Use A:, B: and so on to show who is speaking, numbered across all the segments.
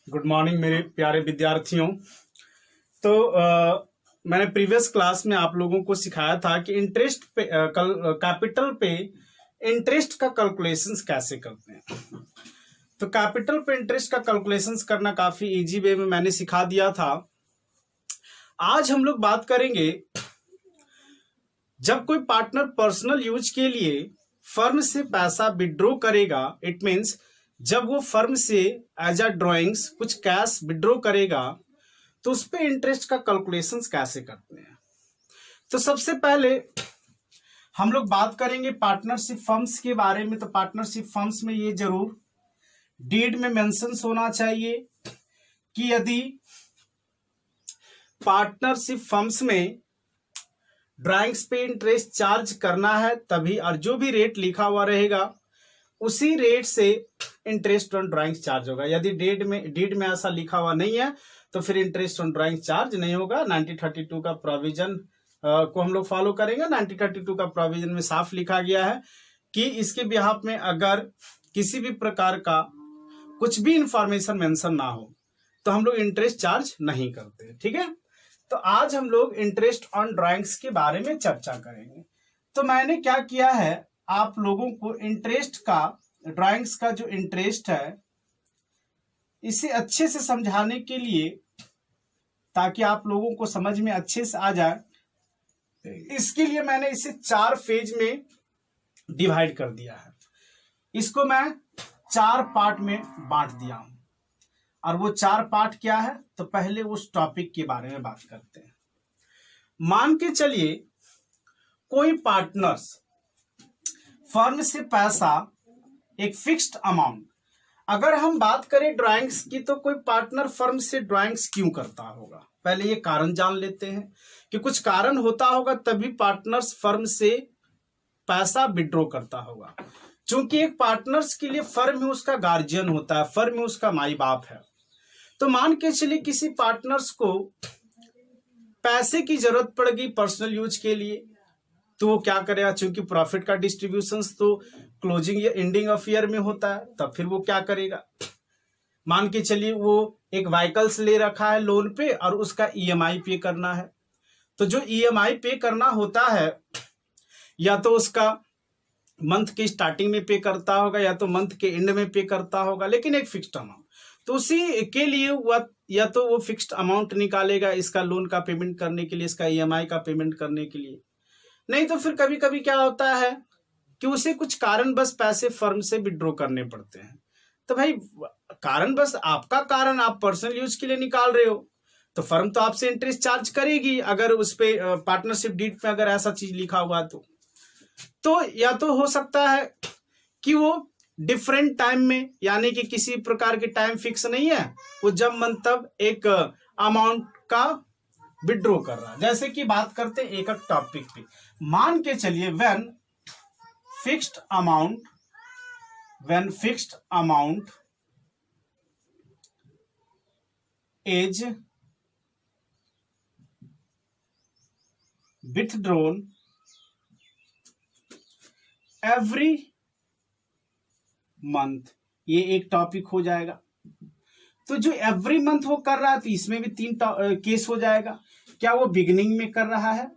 A: Good morning मेरे प्यारे विद्यार्थियों। तो मैंने प्रीवियस क्लास में आप लोगों को सिखाया था कि इंटरेस्ट पे कैपिटल पे इंटरेस्ट का कैलकुलेशंस कैसे करते हैं। तो कैपिटल पे इंटरेस्ट का कैलकुलेशंस करना काफी इजी वे में मैंने सिखा दिया था। आज हम लोग बात करेंगे जब कोई पार्टनर पर्सनल यूज के लिए फर्म से पैसा विड्रॉ करेगा, इट मीन्स जब वो फर्म से एज अ ड्रॉइंग्स कुछ कैश विड्रॉ करेगा तो उस पे इंटरेस्ट का कैलकुलेशंस कैसे करते हैं। तो सबसे पहले हम लोग बात करेंगे पार्टनरशिप फर्म्स के बारे में। तो पार्टनरशिप फर्म्स में ये जरूर डीड में मेंशन होना चाहिए कि यदि पार्टनरशिप फर्म्स में ड्राइंग्स पे इंटरेस्ट चार्ज करना है तभी, और जो भी रेट लिखा हुआ रहेगा उसी रेट से इंटरेस्ट ऑन ड्राइंग्स चार्ज होगा। यदि डीड में ऐसा लिखा हुआ नहीं है तो फिर इंटरेस्ट ऑन ड्राइंग चार्ज नहीं होगा। 1932 का प्रोविजन को हम लोग फॉलो करेंगे। 1932 का प्रोविजन में साफ लिखा गया है कि इसके बिहाफ में अगर किसी भी प्रकार का कुछ भी इंफॉर्मेशन मेंशन ना हो तो हम लोग इंटरेस्ट चार्ज नहीं करते। ठीक है, तो आज हम लोग इंटरेस्ट ऑन ड्राइंग्स के बारे में चर्चा करेंगे। तो मैंने क्या किया है, आप लोगों को इंटरेस्ट का, ड्राइंग्स का जो इंटरेस्ट है इसे अच्छे से समझाने के लिए, ताकि आप लोगों को समझ में अच्छे से आ जाए, इसके लिए मैंने इसे 4 फेज में डिवाइड कर दिया है। इसको मैं 4 पार्ट में बांट दिया हूं। और वो 4 पार्ट क्या है, तो पहले उस टॉपिक के बारे में बात करते हैं। मान के चलिए कोई पार्टनर्स फर्म से पैसा एक फिक्स्ड अमाउंट, अगर हम बात करें ड्राइंग्स की तो कोई पार्टनर फर्म से ड्राइंग्स क्यों करता होगा, पहले ये कारण जान लेते हैं कि कुछ कारण होता होगा तभी पार्टनर्स फर्म से पैसा विड्रॉ करता होगा। क्योंकि एक पार्टनर्स के लिए फर्म में उसका गार्जियन होता है, फर्म में उसका माई बाप है। तो मान के चलिए किसी पार्टनर्स को पैसे की जरूरत पड़ गई पर्सनल यूज के लिए, तो वो क्या करेगा, चूंकि प्रॉफिट का डिस्ट्रीब्यूशन तो क्लोजिंग या एंडिंग ऑफ ईयर में होता है, तब फिर वो क्या करेगा, मान के चलिए वो एक व्हीकल्स ले रखा है लोन पे और उसका ईएमआई पे करना है। तो जो ईएमआई पे करना होता है या तो उसका मंथ के स्टार्टिंग में पे करता होगा या तो मंथ के एंड में पे करता होगा, लेकिन एक फिक्स्ड अमाउंट। तो उसी के लिए वह या तो वो फिक्स्ड अमाउंट निकालेगा इसका लोन का पेमेंट करने के लिए, इसका ईएमआई का पेमेंट करने के लिए। नहीं तो फिर कभी कभी क्या होता है कि उसे कुछ कारण बस पैसे फर्म से विड्रॉ करने पड़ते हैं। तो भाई कारण बस आपका कारण आप पर्सनल यूज के लिए निकाल रहे हो तो फर्म तो आपसे इंटरेस्ट चार्ज करेगी, अगर उस पे पार्टनरशिप डीड पे अगर ऐसा चीज लिखा हुआ तो या तो हो सकता है कि वो डिफरेंट टाइम में, यानी कि किसी प्रकार की टाइम फिक्स नहीं है, वो जब मन तब एक अमाउंट का विड्रॉ कर रहा है। जैसे कि बात करते हैं एक टॉपिक पे, मान के चलिए when fixed amount is withdrawn every month, ये एक टॉपिक हो जाएगा। तो जो एवरी मंथ वो कर रहा है तो इसमें भी 3 केस हो जाएगा। क्या वो बिगिनिंग में कर रहा है,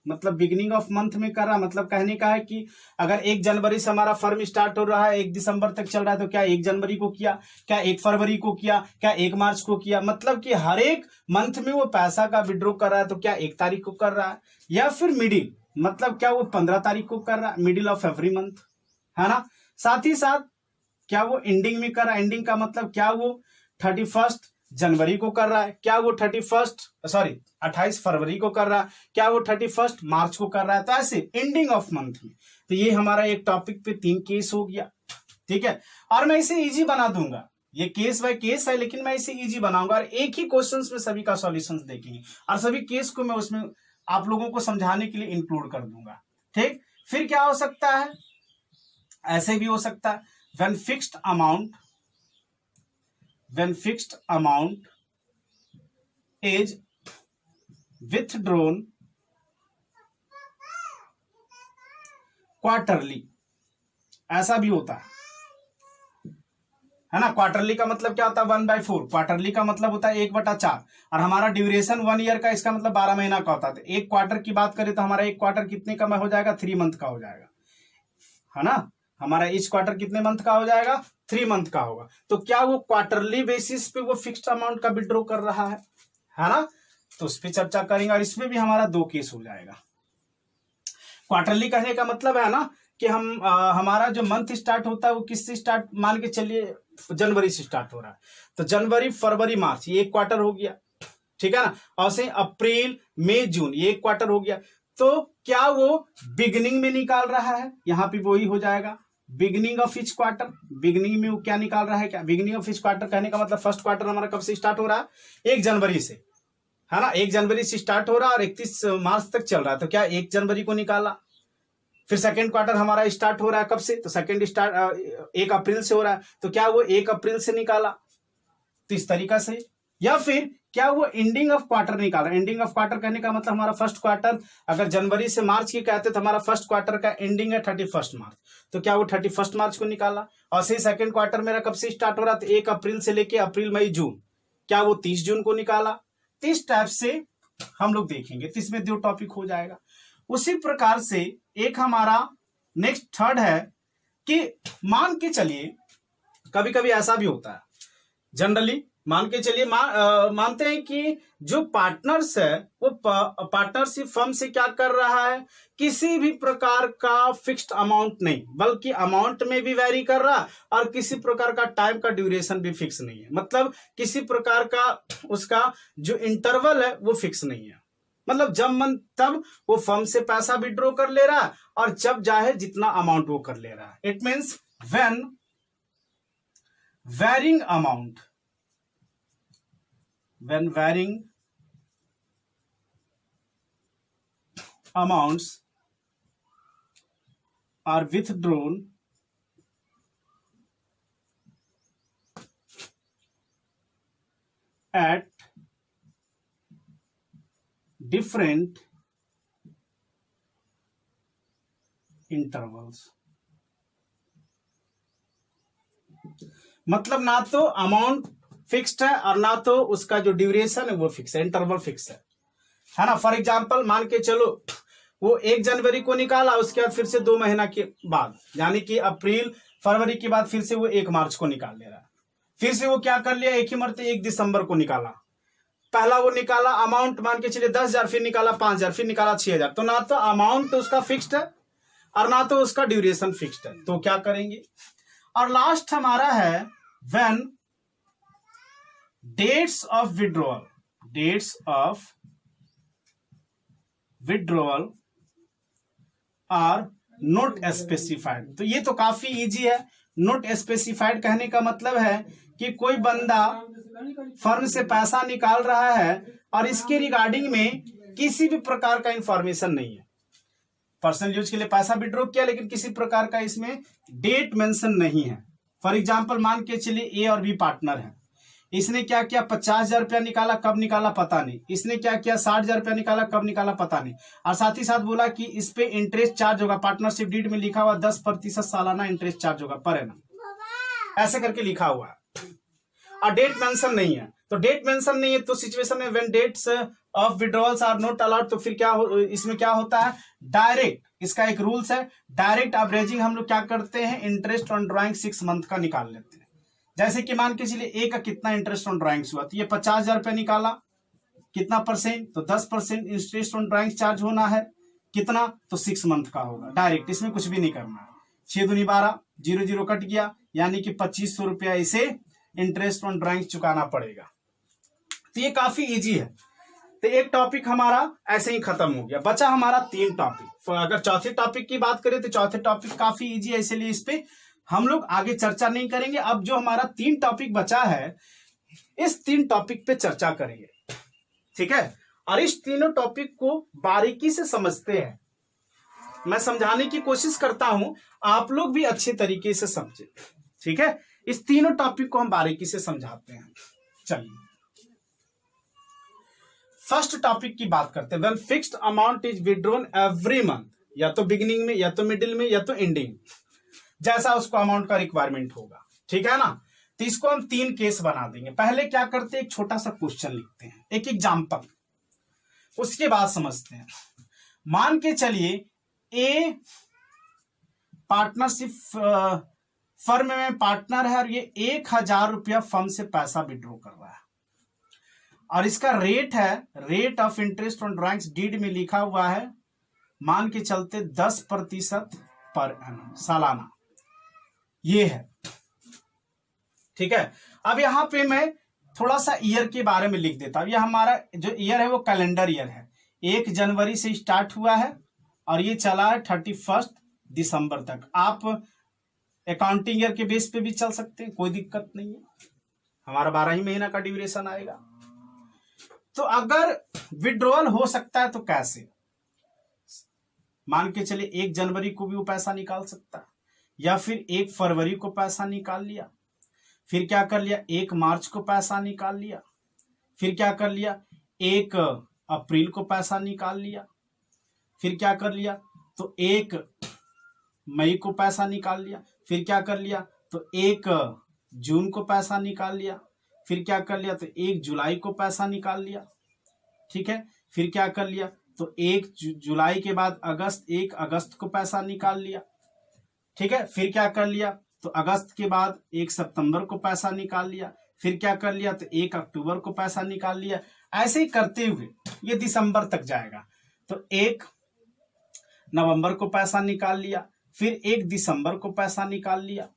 A: मतलब बिगिनिंग ऑफ मंथ में कर रहा है, मतलब कहने का है कि अगर 1 जनवरी से हमारा फर्म स्टार्ट हो रहा है 1 दिसंबर तक चल रहा है, तो क्या 1 जनवरी को किया, क्या 1 फरवरी को किया, क्या 1 मार्च को किया, मतलब कि हर एक मंथ में वो पैसा का विड्रॉ कर रहा है। तो क्या 1 तारीख को कर रहा है, या फिर मिडिल, मतलब क्या वो 15 तारीख को कर रहा है, मिडिल ऑफ एवरी मंथ, है ना। साथ ही साथ क्या वो एंडिंग में कर रहा है, एंडिंग का मतलब क्या वो 31 जनवरी को कर रहा है, क्या वो 28 फरवरी को कर रहा है, क्या वो 31 मार्च को कर रहा है। तो ऐसे एंडिंग ऑफ मंथ में, तो ये हमारा एक टॉपिक पे 3 केस हो गया। ठीक है, और मैं इसे इजी बना दूंगा, ये केस बाय केस है लेकिन मैं इसे इजी बनाऊंगा और एक ही क्वेश्चंस में सभी का सॉल्यूशंस देखेंगे और सभी केस को मैं उसमें आप लोगों को समझाने के लिए इंक्लूड कर दूंगा। ठीक, फिर क्या हो सकता है, ऐसे भी हो सकता है when fixed amount is withdrawn quarterly, ऐसा भी होता है। है ना। क्वार्टरली का मतलब क्या होता है 1/4, क्वार्टरली का मतलब होता है 1/4, और हमारा ड्यूरेशन 1 ईयर का, इसका मतलब 12 महीना का होता है। एक क्वार्टर की बात करें तो हमारा एक क्वार्टर कितने का हो जाएगा, 3 मंथ का हो जाएगा, है ना। हमारा इच क्वार्टर कितने मंथ का हो जाएगा, 3 मंथ का होगा। तो क्या वो क्वार्टरली बेसिस पे वो फिक्स्ड अमाउंट का विड्रॉ कर रहा है ना। तो उस पर चर्चा करेंगे, और इसमें भी हमारा 2 केस हो जाएगा। क्वार्टरली कहने का मतलब है ना कि हमारा जो मंथ स्टार्ट होता है वो किससे स्टार्ट, मान के चलिए जनवरी से स्टार्ट हो रहा है, तो जनवरी फरवरी मार्च ये एक क्वार्टर हो गया, ठीक है ना। और से अप्रैल मई जून ये एक क्वार्टर हो गया। तो क्या वो बिगिनिंग में निकाल रहा है, यहां पे वही हो जाएगा beginning of each quarter. Beginning में वो क्या निकाल रहा है, क्या बिगिनिंग ऑफ ईच क्वार्टर कहने का मतलब फर्स्ट क्वार्टर हमारा कब से स्टार्ट हो रहा है, 1 जनवरी से, है ना। 1 जनवरी से स्टार्ट हो रहा है और 31 मार्च तक चल रहा है, तो क्या 1 जनवरी को निकाला। फिर सेकंड क्वार्टर हमारा स्टार्ट हो रहा है कब से, तो सेकंड स्टार्ट 1 अप्रैल से हो रहा है, तो क्या वो 1 अप्रैल से निकाला, तो इस तरीका से। या फिर क्या वो एंडिंग ऑफ क्वार्टर निकाला। एंडिंग ऑफ क्वार्टर कहने का मतलब हमारा फर्स्ट क्वार्टर अगर जनवरी से मार्च की कहते तो हमारा फर्स्ट क्वार्टर का एंडिंग है 31 मार्च, तो क्या वो 31 मार्च को निकाला। और से सेकंड क्वार्टर मेरा कब से स्टार्ट हो रहा था, 1 अप्रैल से लेके अप्रैल मई जून, क्या वो 30 जून को निकाला। तो इस टाइप से हम लोग देखेंगे, तो इसमें 2 टॉपिक हो जाएगा। उसी प्रकार से एक हमारा नेक्स्ट थर्ड है कि मान के चलिए कभी कभी ऐसा भी होता है, जनरली मान के चलिए मानते हैं कि जो पार्टनर्स है वो पार्टनरशिप फर्म से क्या कर रहा है, किसी भी प्रकार का फिक्स्ड अमाउंट नहीं, बल्कि अमाउंट में भी वेरी कर रहा है और किसी प्रकार का टाइम का ड्यूरेशन भी फिक्स नहीं है। मतलब किसी प्रकार का उसका जो इंटरवल है वो फिक्स नहीं है। मतलब जब मन तब वो फर्म से पैसा विड्रॉ कर ले रहा है और जब चाहे जितना अमाउंट वो कर ले रहा है। It means when varying amount, when varying amounts are withdrawn at different intervals। मतलब ना तो अमाउंट फिक्स्ड है और ना तो उसका जो ड्यूरेशन है वो फिक्स है, इंटरवल फिक्स है ना। फॉर एग्जांपल मान के चलो वो 1 जनवरी को निकाला, उसके बाद फिर से 2 महीना के बाद यानी कि अप्रैल फरवरी के बाद फिर से वो 1 मार्च को निकाल ले रहा है। फिर से वो क्या कर लिया, एक ही मरते 1 दिसंबर को निकाला। पहला वो निकाला अमाउंट मान के चलिए 10,000, फिर निकाला 5,000, फिर निकाला 6,000। तो ना तो अमाउंट उसका फिक्स्ड है और ना तो उसका ड्यूरेशन फिक्स्ड है, तो क्या करेंगे। और लास्ट हमारा है when dates of withdrawal are not specified। तो ये तो काफी इजी है। नोट स्पेसिफाइड कहने का मतलब है कि कोई बंदा फर्म से पैसा निकाल रहा है और इसके रिगार्डिंग में किसी भी प्रकार का इंफॉर्मेशन नहीं है। पर्सनल यूज के लिए पैसा विड्रॉ किया लेकिन किसी प्रकार का इसमें डेट मेंशन नहीं है। फॉर एग्जांपल मान के चलिए ए और बी पार्टनर है, इसने क्या किया 50,000 रुपया निकाला, कब निकाला पता नहीं। इसने क्या किया 60,000 रुपया निकाला, कब निकाला पता नहीं। और साथ ही साथ बोला कि इस पे इंटरेस्ट चार्ज होगा, पार्टनरशिप डीड में लिखा हुआ 10% सालाना इंटरेस्ट चार्ज होगा पर एनम, ऐसे करके लिखा हुआ है और डेट मेंशन नहीं है। तो डेट मेंशन नहीं है तो सिचुएशन में when dates of withdrawals are not allowed, तो फिर क्या इसमें क्या होता है, डायरेक्ट, इसका एक रूल्स है, डायरेक्ट एवरेजिंग हम लोग क्या करते हैं, इंटरेस्ट ऑन ड्राइंग 6 मंथ का निकाल लेते हैं। जैसे कि मान के चलिए ए का कितना इंटरेस्ट ऑन ड्राइंग्स हुआ, तो ये 50,000 रुपया निकाला, कितना परसेंट, तो 10% इंटरेस्ट ऑन ड्राइंग चार्ज होना है, कितना, तो 6 मंथ का होगा डायरेक्ट, इसमें कुछ भी नहीं करना है। 6 दूनी 12, 0 0 कट गया, यानी कि 2500 रुपया इसे इंटरेस्ट ऑन ड्राइंग चुकाना पड़ेगा। तो ये काफी इजी है। तो एक टॉपिक हमारा ऐसे ही खत्म हो गया, बचा हमारा 3 टॉपिक। अगर चौथे टॉपिक की बात करें तो चौथे टॉपिक काफी इजी है, इसलिए इस पे हम लोग आगे चर्चा नहीं करेंगे। अब जो हमारा 3 टॉपिक बचा है, इस 3 टॉपिक पे चर्चा करेंगे, ठीक है। और इस तीनों टॉपिक को बारीकी से समझते हैं, मैं समझाने की कोशिश करता हूं, आप लोग भी अच्छे तरीके से समझे, ठीक है। इस तीनों टॉपिक को हम बारीकी से समझाते हैं। चलिए फर्स्ट टॉपिक की बात करते हैं। When fixed amount is withdrawn every month, या तो बिगिनिंग में, या तो मिडिल में, या तो एंडिंग, जैसा उसको अमाउंट का रिक्वायरमेंट होगा, ठीक है ना। तो इसको हम 3 केस बना देंगे। पहले क्या करते हैं, एक छोटा सा क्वेश्चन लिखते हैं, एक एग्जाम्पल, उसके बाद समझते हैं। मान के चलिए ए पार्टनरशिप फर्म में पार्टनर है और ये 1000 रुपया फर्म से पैसा विड्रॉ कर रहा है और इसका रेट है, rate of interest on drawings deed में लिखा हुआ है, मान के चलते 10% पर एनम सालाना, ये है। ठीक है, अब यहां पे मैं थोड़ा सा ईयर के बारे में लिख देता हूं। ये हमारा जो ईयर है वो कैलेंडर ईयर है, 1 जनवरी से स्टार्ट हुआ है और ये चला है 31 दिसंबर तक। आप अकाउंटिंग ईयर के बेस पे भी चल सकते हैं, कोई दिक्कत नहीं है, हमारा 12 ही महीना का ड्यूरेशन आएगा। तो अगर विड्रॉल हो सकता है तो कैसे, मान के चलिए 1 जनवरी को भी वो पैसा निकाल सकता है, या फिर 1 फरवरी को पैसा निकाल लिया, फिर क्या कर लिया 1 मार्च को पैसा निकाल लिया, फिर क्या कर लिया 1 अप्रैल को पैसा निकाल लिया, फिर क्या कर लिया तो 1 मई को पैसा निकाल लिया, फिर क्या कर लिया तो 1 जून को पैसा निकाल लिया, फिर क्या कर लिया तो 1 जुलाई को पैसा निकाल लिया। ठीक है, फिर क्या कर लिया तो 1 जुलाई के बाद अगस्त, 1 अगस्त को पैसा निकाल लिया। ठीक है, फिर क्या कर लिया तो अगस्त के बाद 1 सितंबर को पैसा निकाल लिया, फिर क्या कर लिया तो 1 अक्टूबर को पैसा निकाल लिया। ऐसे ही करते हुए ये दिसंबर तक जाएगा, तो 1 नवंबर को पैसा निकाल लिया, फिर 1 दिसंबर को पैसा निकाल लिया।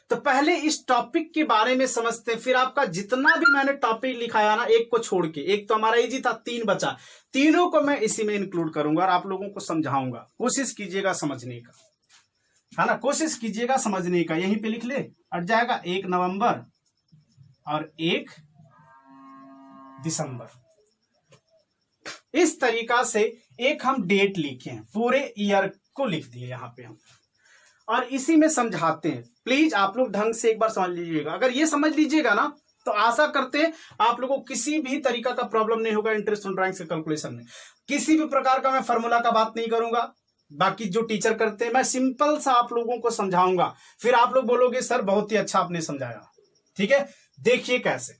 A: तो पहले इस टॉपिक के बारे में समझते हैं, फिर आपका जितना भी मैंने टॉपिक लिखाया ना, एक को छोड़ के, एक तो हमारा इजी था, 3 बचा, तीनों को मैं इसी में इंक्लूड करूंगा और आप लोगों को समझाऊंगा। कोशिश कीजिएगा समझने का, है ना, कोशिश कीजिएगा समझने का। यहीं पे लिख ले, अट जाएगा 1 नवंबर और 1 दिसंबर। इस तरीका से एक हम डेट लिखे हैं, पूरे ईयर को लिख दिए यहां पे हम, और इसी में समझाते हैं। प्लीज आप लोग ढंग से एक बार समझ लीजिएगा। अगर ये समझ लीजिएगा ना तो आशा करते हैं आप लोगों को किसी भी तरीका का प्रॉब्लम नहीं होगा इंटरेस्ट ऑन ड्राइंग्स के कैलकुलेशन में। किसी भी प्रकार का मैं फार्मूला का बात नहीं करूंगा, बाकी जो टीचर करते हैं मैं सिंपल सा आप लोगों को समझाऊंगा, फिर आप लोग बोलोगे सर बहुत ही अच्छा आपने समझाया। ठीक है, देखिए कैसे।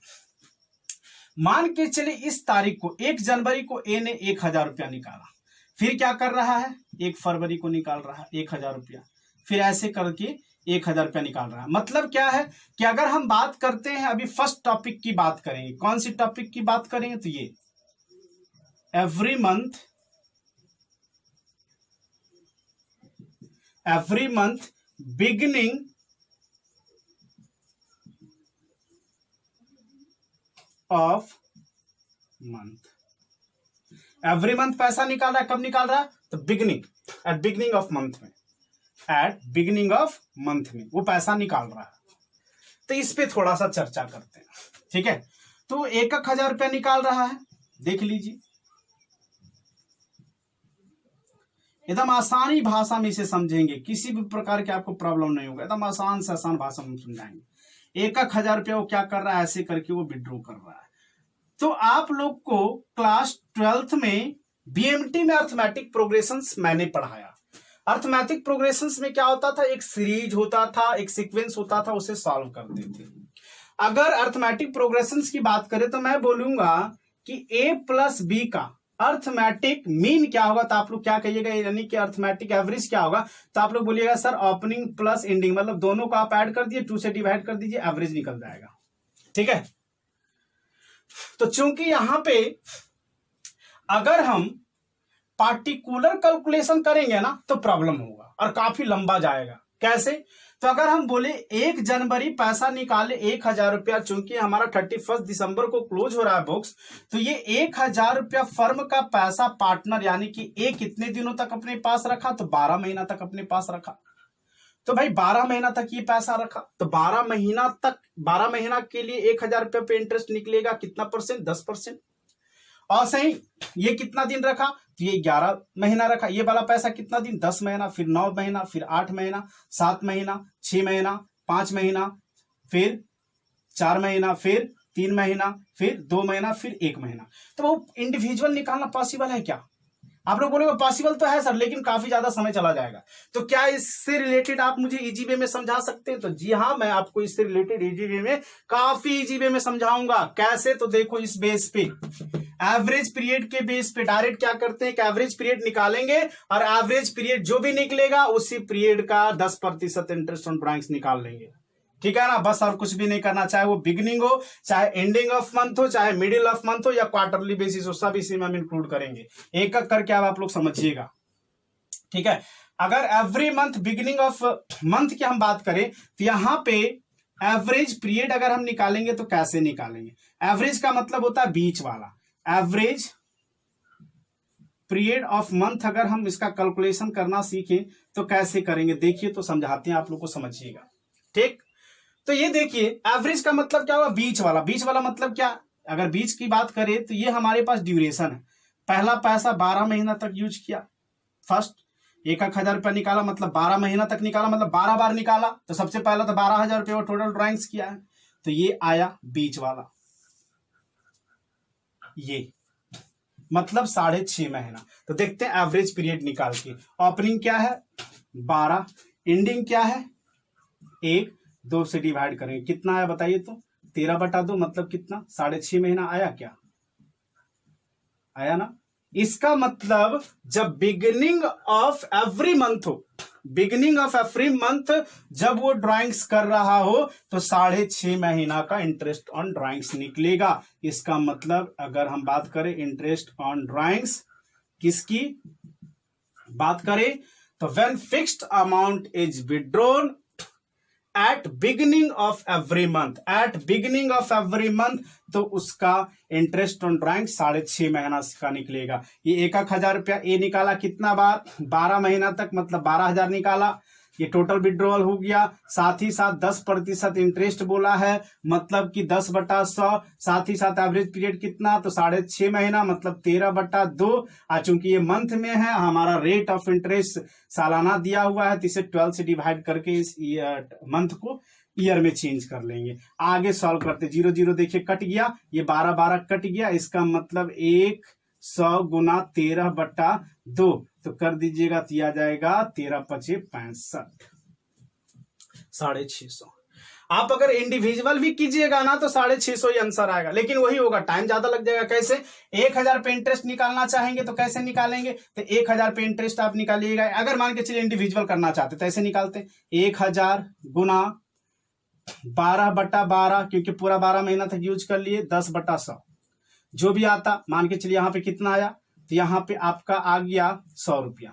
A: मान के चले इस तारीख को 1 जनवरी को ए ने 1000 रुपया निकाला, फिर क्या कर रहा है 1 फरवरी को निकाल रहा है 1000 रुपया, फिर ऐसे करके 1000 रुपया निकाल रहा है। मतलब क्या है कि अगर हम बात करते हैं, अभी फर्स्ट टॉपिक की बात करेंगे, कौन सी टॉपिक की बात करेंगे तो ये every month beginning of month. Every month पैसा निकाल रहा है, कब निकाल रहा है तो beginning, at beginning of month में, एट बिगिनिंग ऑफ मंथ में वो पैसा निकाल रहा है। तो इस पे थोड़ा सा चर्चा करते हैं। ठीक है, तो 1000 रुपया निकाल रहा है, देख लीजिए, एकदम आसानी भाषा में इसे समझेंगे, किसी भी प्रकार के आपको प्रॉब्लम नहीं होगा, एकदम आसान से आसान भाषा में समझाएंगे। 1000 रुपया वो क्या कर रहा है, ऐसे करके वो विड्रॉ कर रहा है। तो आप लोग को क्लास 12th में बीएमटी में अर्थमेटिक प्रोग्रेशंस मैंने पढ़ाया। अर्थमेटिक प्रोग्रेशंस में क्या होता था, एक सीरीज होता था, एक सीक्वेंस होता था, उसे सॉल्व करते थे। अगर अर्थमेटिक प्रोग्रेशंस की बात करें तो मैं बोलूंगा कि a प्लस बी का अर्थमेटिक मीन क्या होगा, तो आप लोग क्या कहिएगा, यानी कि अर्थमेटिक एवरेज क्या होगा, तो आप लोग बोलिएगा सर ओपनिंग प्लस एंडिंग, मतलब दोनों को आप ऐड कर दिए, 2 से डिवाइड कर दीजिए, एवरेज निकल जाएगा। ठीक है, तो चूंकि यहां पे अगर हम पार्टिकुलर कैलकुलेशन करेंगे ना तो प्रॉब्लम होगा और काफी लंबा जाएगा। कैसे, तो अगर हम बोले 1 जनवरी पैसा निकाले 1000 रुपया, चूंकि हमारा 31 दिसंबर को क्लोज हो रहा है बुक्स, तो ये 1000 रुपया फर्म का पैसा पार्टनर यानी कि ए कितने दिनों तक अपने पास रखा, तो 12 महीना तक अपने पास रखा। तो भाई 12 महीना तक ये पैसा रखा, तो 12 महीना तक, 12 महीना के लिए 1000 रुपया पे इंटरेस्ट निकलेगा कितना परसेंट, 10%। और सही ये कितना दिन रखा, तो ये 11 महीना रखा। ये वाला पैसा कितना दिन, 10 महीना, फिर 9 महीना, फिर 8 महीना, 7 महीना, 6 महीना, 5 महीना, फिर 4 महीना, फिर 3 महीना, फिर 2 महीना, फिर 1 महीना। तो वो इंडिविजुअल निकालना पॉसिबल है क्या, आप लोग बोलेंगे पॉसिबल तो है सर, लेकिन काफी ज्यादा समय चला जाएगा। तो क्या इससे रिलेटेड आप मुझे इजी वे में समझा सकते हैं? तो जी हाँ, मैं आपको इससे रिलेटेड इजी वे में, काफी इजी वे में समझाऊंगा। कैसे? तो देखो, इस बेस पे, एवरेज पीरियड के बेस पे डायरेक्ट क्या करते हैं कि एवरेज पीरियड निकालेंगे, और एवरेज पीरियड जो भी निकलेगा उसी पीरियड का 10% इंटरेस्ट ऑन ड्राइंग्स निकाल लेंगे। ठीक है ना, बस और कुछ भी नहीं करना, चाहे वो बिगनिंग हो, चाहे एंडिंग ऑफ मंथ हो, चाहे मिडिल ऑफ मंथ हो, या क्वार्टरली बेसिस हो, सब इसी में हम इंक्लूड करेंगे। एक एक करके आप लोग समझिएगा। ठीक है, अगर every month beginning of month की हम बात करें तो यहां पे एवरेज पीरियड अगर हम निकालेंगे तो कैसे निकालेंगे? एवरेज का मतलब होता है बीच वाला। एवरेज पीरियड ऑफ मंथ अगर हम इसका कैलकुलेशन करना सीखें तो कैसे करेंगे, देखिए तो समझाते हैं, आप लोग को समझिएगा। ठीक, तो ये देखिए, एवरेज का मतलब क्या हुआ? बीच वाला। बीच वाला मतलब क्या? अगर बीच की बात करें तो ये हमारे पास ड्यूरेशन है। पहला पैसा 12 महीना तक यूज किया, फर्स्ट 1,000 रुपया निकाला, मतलब 12 महीना तक निकाला, मतलब 12 बार निकाला, तो सबसे पहला तो 12,000 रुपये वो टोटल ड्राइंग्स किया है, तो ये आया बीच वाला। ये मतलब 6.5 महीना। तो देखते हैं एवरेज पीरियड निकाल के। ओपनिंग क्या है? 12, एंडिंग क्या है? 1, 2 से डिवाइड करेंगे, कितना आया बताइए तो? 13/2, मतलब कितना? 6.5 महीना आया क्या? आया ना? इसका मतलब जब बिगिनिंग ऑफ एवरी मंथ हो, बिगिनिंग ऑफ एवरी मंथ जब वो ड्राइंग्स कर रहा हो तो 6.5 महीना का इंटरेस्ट ऑन ड्राइंग्स निकलेगा। इसका मतलब अगर हम बात करें इंटरेस्ट ऑन ड्राइंग्स, किसकी बात करें तो when fixed amount is withdrawn at beginning of every month, at beginning of every month, तो उसका इंटरेस्ट ऑन ड्राइंग 6.5 महीना का निकलेगा। ये 1,000 रुपया ये निकाला कितना बार? 12 महीना तक, मतलब 12,000 निकाला, ये टोटल विड्रॉल हो गया। साथ ही साथ 10% इंटरेस्ट बोला है, मतलब कि 10/100, साथ ही साथ एवरेज पीरियड कितना? तो 6.5 महीना, मतलब 13/2। चूंकि ये मंथ में है, हमारा रेट ऑफ इंटरेस्ट सालाना दिया हुआ है, तो इसे 12 से डिवाइड करके इस मंथ को ईयर में चेंज कर लेंगे। आगे सॉल्व करते, 0 0 देखिए कट गया, ये 12 12 कट गया, इसका मतलब 100 गुना 13/2, तो कर दीजिएगा तो आ जाएगा 13×5 65, 650। आप अगर इंडिविजुअल भी कीजिएगा ना तो 650 ही आंसर आएगा, लेकिन वही होगा, टाइम ज्यादा लग जाएगा। कैसे? 1,000 पे इंटरेस्ट निकालना चाहेंगे तो कैसे निकालेंगे? तो 1,000 पे इंटरेस्ट आप निकालिएगा। अगर मान के चलिए इंडिविजुअल करना चाहते तो ऐसे निकालते, 1,000 गुना 12/12, क्योंकि पूरा 12 महीना तक यूज कर लिए, 10/100, जो भी आता, मान के चलिए यहां पे कितना आया, तो यहां पे आपका आ गया 100 रुपया।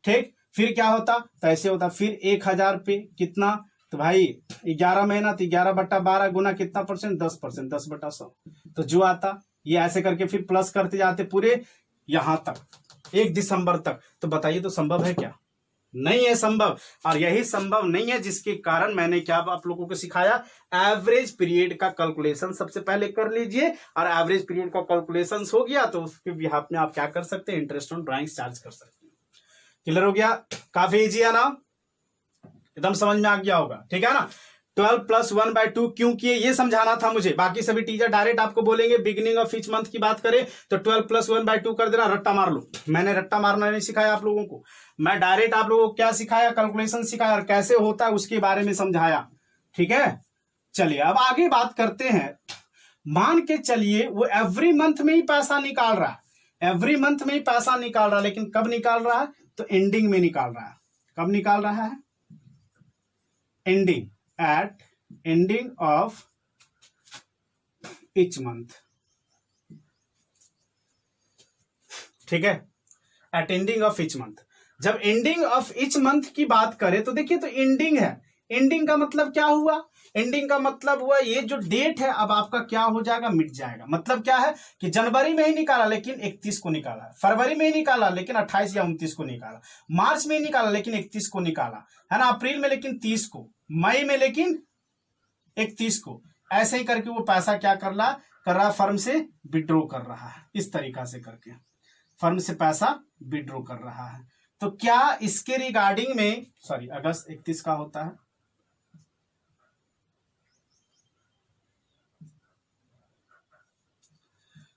A: ठीक, फिर क्या होता? तो ऐसे होता, फिर 1,000 पे कितना? तो भाई 11 महीना, तो 11/12 गुना कितना परसेंट? 10%, 10/100, तो जो आता ये ऐसे करके फिर प्लस करते जाते पूरे यहां तक, 1 दिसंबर तक। तो बताइए तो संभव है क्या? नहीं है संभव। और यही संभव नहीं है जिसके कारण मैंने क्या आप लोगों को सिखाया, एवरेज पीरियड का कैलकुलेशन सबसे पहले कर लीजिए, और एवरेज पीरियड का कैलकुलेशन हो गया तो उसके बिहाफ में आप क्या कर सकते हैं? इंटरेस्ट ऑन ड्राइंग्स चार्ज कर सकते हैं। क्लियर हो गया? काफी इजी है ना, एकदम समझ में आ गया होगा। ठीक है ना? 12 + 1/2 क्यों किए ये समझाना था मुझे। बाकी सभी टीचर डायरेक्ट आपको बोलेंगे बिगिनिंग ऑफ ईच मंथ की बात करें तो 12 + 1/2 कर देना, रट्टा मार लो। मैंने रट्टा मारना नहीं सिखाया आप लोगों को, मैं डायरेक्ट आप लोगों को क्या सिखाया? कैलकुलेशन सिखाया, और कैसे होता है उसके बारे में समझाया। ठीक है, चलिए अब आगे बात करते हैं। मान के चलिए वो एवरी मंथ में ही पैसा निकाल रहा है, एवरी मंथ में ही पैसा निकाल रहा है, लेकिन कब निकाल रहा है? तो एंडिंग में निकाल रहा है। कब निकाल रहा है? Ending, at ending of each month. ठीक है, at ending of each month. जब एंडिंग ऑफ ईच मंथ की बात करें तो देखिए, तो एंडिंग है, एंडिंग का मतलब क्या हुआ? एंडिंग का मतलब हुआ ये जो डेट है अब आपका क्या हो जाएगा? मिट जाएगा। मतलब क्या है कि जनवरी में ही निकाला लेकिन 31 को निकाला, फरवरी में ही निकाला लेकिन 28 या 29 को निकाला, मार्च में ही निकाला लेकिन 31 को निकाला, है ना, अप्रैल में लेकिन 30 को, मई में लेकिन 31 को। ऐसे ही करके वो पैसा क्या कर रहा है? फर्म से विड्रॉ कर रहा है। इस तरीका से करके फर्म से पैसा विड्रॉ कर रहा है। तो क्या इसके रिगार्डिंग में, सॉरी, अगस्त 31 का होता है,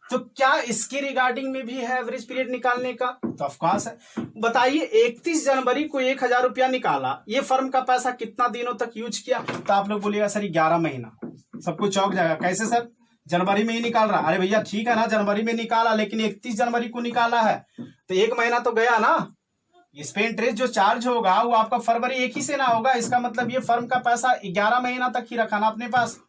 A: तो क्या इसके रिगार्डिंग में भी है एवरेज पीरियड निकालने का? तो ऑफकोर्स है। बताइए 31 जनवरी को 1000 रुपया निकाला, ये फर्म का पैसा कितना दिनों तक यूज किया? तो आप लोग बोलिएगा सर 11 महीना। सब कुछ चौंक जाएगा, कैसे सर जनवरी में ही निकाल रहा? अरे भैया ठीक है ना, जनवरी में निकाला, लेकिन 31 जनवरी को निकाला है तो 1 महीना तो गया ना। इस पे इंटरेस्ट जो चार्ज होगा वो आपका फरवरी 1 ही से ना होगा। इसका मतलब ये फर्म का पैसा 11 महीना तक ही रखा ना अपने पास।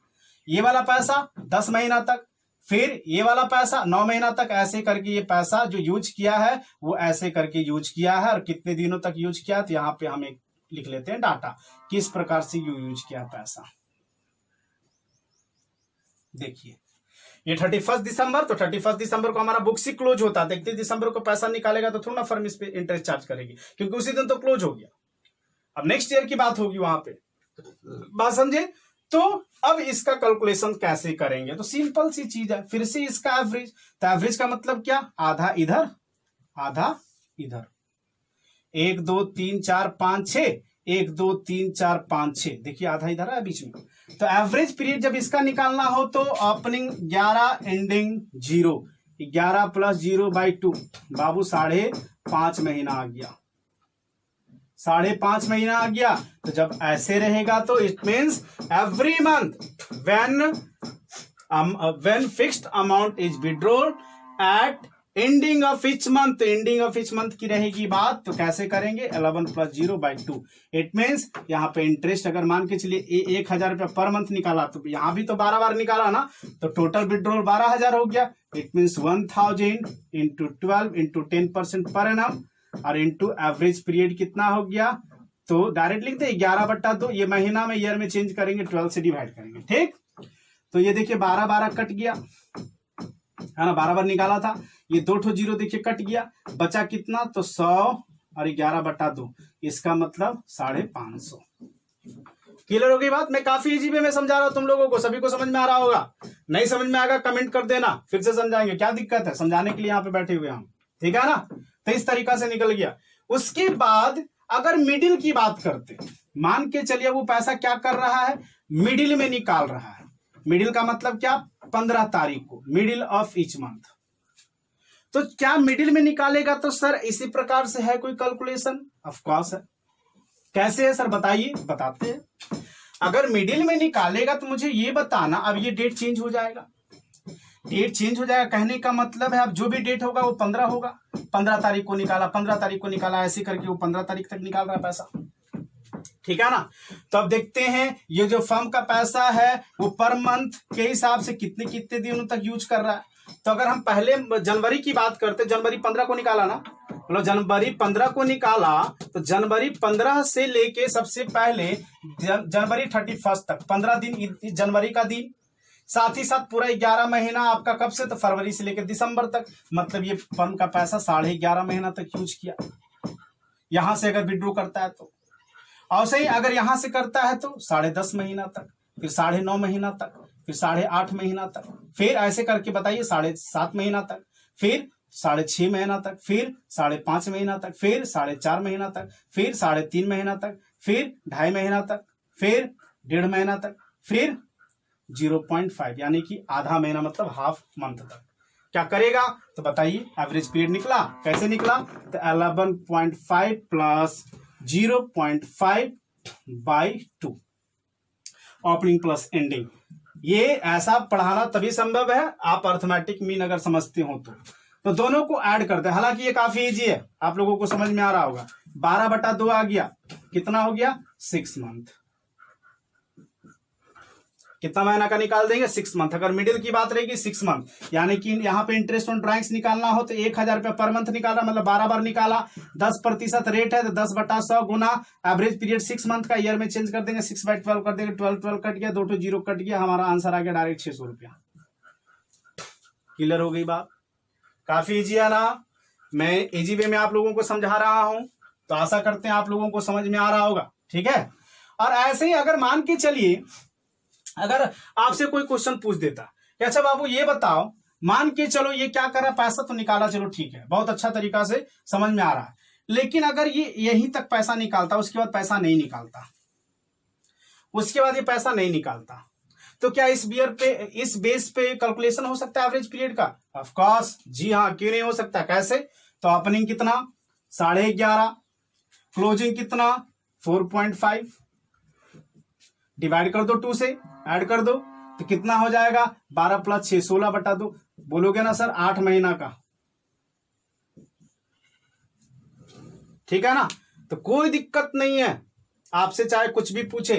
A: ये वाला पैसा 10 महीना तक, फिर ये वाला पैसा 9 महीना तक, ऐसे करके ये पैसा जो यूज किया है वो ऐसे करके यूज किया है। और कितने दिनों तक यूज किया, तो यहाँ पे हम एक लिख लेते हैं डाटा, किस प्रकार से यूज किया पैसा। देखिए ये 31 दिसंबर, तो 31 दिसंबर को हमारा बुक्स ही क्लोज होता है। 31 दिसंबर को पैसा निकालेगा तो थोड़ा ना फर्म इस पे इंटरेस्ट चार्ज करेगी, क्योंकि उसी दिन तो क्लोज हो गया। अब नेक्स्ट ईयर की बात होगी वहां पे, बात समझे? तो अब इसका कैलकुलेशन कैसे करेंगे? तो सिंपल सी चीज है, फिर से इसका एवरेज। तो एवरेज का मतलब क्या? आधा इधर आधा इधर। 1 2 3 4 5 6, 1 2 3 4 5 6, देखिए आधा इधर है बीच में। तो एवरेज पीरियड जब इसका निकालना हो तो ओपनिंग 11 एंडिंग 0, 11 प्लस 0/2 बाबू 5.5 महीना आ गया। 5.5 महीना आ गया। तो जब ऐसे रहेगा तो it means every month when fixed amount is withdrawal at ending of each month. Ending of each month की रहेगी बात, तो कैसे करेंगे? 11 प्लस 0/2। इट मीन्स यहाँ पे इंटरेस्ट अगर मान के चलिए 1000 रुपया पर मंथ निकाला, तो यहाँ भी तो 12 बार निकाला ना, तो टोटल विड्रॉल 12,000 हो गया। It means 1000 into 12 into 10% per annum और इंटू एवरेज पीरियड कितना हो गया? तो डायरेक्ट लिखते हैं 11/2। ये महीना में ईयर में चेंज करेंगे, 12 से डिवाइड करेंगे। ठीक, तो ये देखिए 12 कट गया है ना, 12 बार निकाला था। ये 2 जीरो देखिए कट गया, बचा कितना? तो 100 और 11/2, इसका मतलब 550। क्लियर हो गई बात? मैं काफी इजी वे में समझा रहा हूं तुम लोगों को, सभी को समझ में आ रहा होगा। नहीं समझ में आएगा कमेंट कर देना, फिर से समझाएंगे। क्या दिक्कत है, समझाने के लिए यहाँ पे बैठे हुए हम, ठीक है ना? तो इस तरीका से निकल गया। उसके बाद अगर मिडिल की बात करते, मान के चलिए वो पैसा क्या कर रहा है? मिडिल में निकाल रहा है। मिडिल का मतलब क्या? 15 तारीख को, मिडिल ऑफ ईच मंथ। तो क्या मिडिल में निकालेगा? तो सर इसी प्रकार से है कोई कैलकुलेशन? ऑफ कोर्स है। कैसे है सर बताइए? बताते हैं। अगर मिडिल में निकालेगा तो मुझे ये बताना, अब ये डेट चेंज हो जाएगा। डेट चेंज हो जाएगा कहने का मतलब है अब जो भी डेट होगा वो 15 होगा। 15 तारीख को निकाला, 15 तारीख को निकाला, ऐसे करके वो 15 तारीख तक निकाल रहा है पैसा। ठीक है ना? तो अब देखते हैं ये जो फर्म का पैसा है वो पर मंथ के हिसाब से कितने कितने दिनों तक यूज कर रहा है। तो अगर हम पहले जनवरी की बात करते, जनवरी 15 को निकाला ना, मतलब जनवरी 15 को निकाला, तो जनवरी 15 से लेके सबसे पहले जनवरी 31 तक 15 दिन जनवरी का दिन, साथ ही साथ पूरा 11 महीना आपका कब से? तो फरवरी से लेकर दिसंबर तक। मतलब ये फर्म का पैसा 11.5 महीना तक यूज किया। यहां से अगर विड्रॉ करता है तो, और सही अगर यहां से करता है तो 10.5 महीना तक, फिर 9.5 महीना तक, फिर 8.5 महीना तक, फिर ऐसे करके बताइए 7.5 महीना तक, फिर 6.5 महीना तक, फिर 5.5 महीना तक, फिर 4.5 महीना तक, फिर 3.5 महीना तक, फिर 2.5 महीना तक, फिर 1.5 महीना तक, फिर 0.5 यानी कि आधा महीना, मतलब हाफ मंथ तक क्या करेगा? तो बताइए एवरेज पीरियड निकला, कैसे निकला? तो 11.5 प्लस 0.5/2 ओपनिंग प्लस एंडिंग। ये ऐसा पढ़ाना तभी संभव है आप अर्थमेटिक मीन अगर समझते हो तो दोनों को ऐड करते हैं। हालांकि ये काफी इजी है, आप लोगों को समझ में आ रहा होगा। 12/2 आ गया, कितना हो गया? 6 मंथ। कितना महीना का निकाल देंगे? 6 मंथ। अगर मिडिल की बात रहेगी 6 मंथ, यानी कि यहाँ पे इंटरेस्ट ऑन ड्राइंग्स निकालना हो तो 1000 रुपया पर मंथ निकाला, मतलब 12 बार निकाला। 10% रेट है तो 10/100 गुना एवरेज पीरियड 6 मंथ का, ईयर में चेंज कर देंगे, 6/12 कर देंगे, 12 कट गया, 2 जीरो कट गया, हमारा आंसर आ गया डायरेक्ट 600 रुपया। क्लियर हो गई बात? काफी इजी है ना? मैं इजी वे में आप लोगों को समझा रहा हूं, तो आशा करते हैं आप लोगों को समझ में आ रहा होगा। ठीक है? और ऐसे ही अगर मान के चलिए अगर आपसे कोई क्वेश्चन पूछ देता कि अच्छा बाबू ये बताओ, मान के चलो ये क्या कर रहा है, पैसा तो निकाला, चलो ठीक है, बहुत अच्छा तरीका से समझ में आ रहा है, लेकिन अगर ये यहीं तक पैसा निकालता, उसके बाद पैसा नहीं निकालता, उसके बाद ये पैसा नहीं निकालता, तो क्या इस बेस पे कैलकुलेशन हो सकता है एवरेज पीरियड का? ऑफ कोर्स, जी हाँ, क्यों नहीं हो सकता? कैसे? तो ओपनिंग कितना 11.5, क्लोजिंग कितना 4.5, डिवाइड कर दो 2 से, ऐड कर दो तो कितना हो जाएगा 12 + 6 16/2। बोलोगे ना सर 8 महीना का, ठीक है ना? तो कोई दिक्कत नहीं है, आपसे चाहे कुछ भी पूछे,